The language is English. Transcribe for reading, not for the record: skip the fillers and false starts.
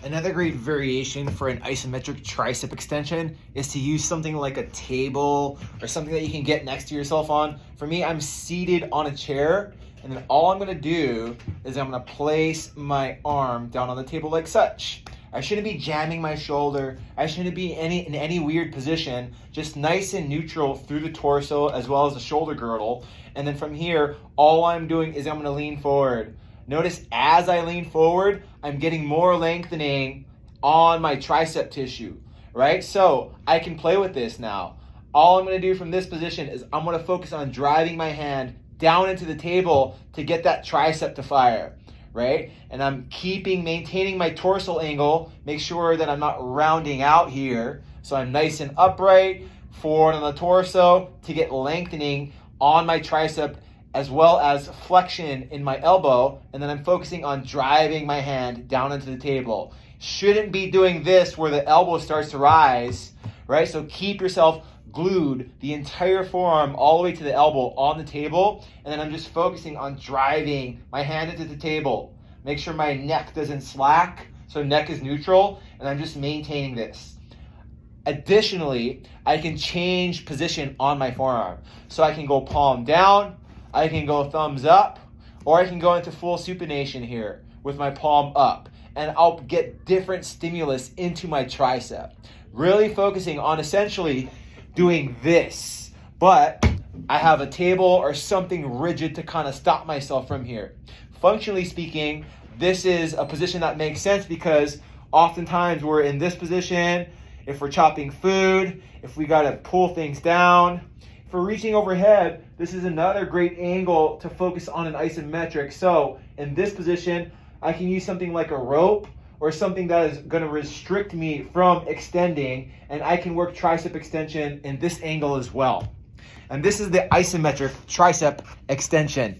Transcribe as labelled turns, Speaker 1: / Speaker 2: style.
Speaker 1: Another great variation for an isometric tricep extension is to use something like a table or something that you can get next to yourself on. For me, I'm seated on a chair, and then all I'm gonna do is I'm gonna place my arm down on the table like such. I shouldn't be jamming my shoulder. I shouldn't be in any weird position, just nice and neutral through the torso as well as the shoulder girdle. And then from here, all I'm doing is I'm gonna lean forward. Notice as I lean forward, I'm getting more lengthening on my tricep tissue, right? So I can play with this now. All I'm gonna do from this position is I'm gonna focus on driving my hand down into the table to get that tricep to fire, right? And I'm maintaining my torsal angle, make sure that I'm not rounding out here. So I'm nice and upright, forward on the torso to get lengthening on my tricep as well as flexion in my elbow, and then I'm focusing on driving my hand down into the table. Shouldn't be doing this where the elbow starts to rise, right? So keep yourself glued, the entire forearm all the way to the elbow on the table, and then I'm just focusing on driving my hand into the table. Make sure my neck doesn't slack, so neck is neutral, and I'm just maintaining this. Additionally, I can change position on my forearm. So I can go palm down, I can go thumbs up, or I can go into full supination here with my palm up, and I'll get different stimulus into my tricep. Really focusing on essentially doing this, but I have a table or something rigid to kind of stop myself from here. Functionally speaking, this is a position that makes sense because oftentimes we're in this position, if we're chopping food, if we got to pull things down. For reaching overhead, this is another great angle to focus on an isometric. So in this position, I can use something like a rope or something that is going to restrict me from extending, and I can work tricep extension in this angle as well. And this is the isometric tricep extension.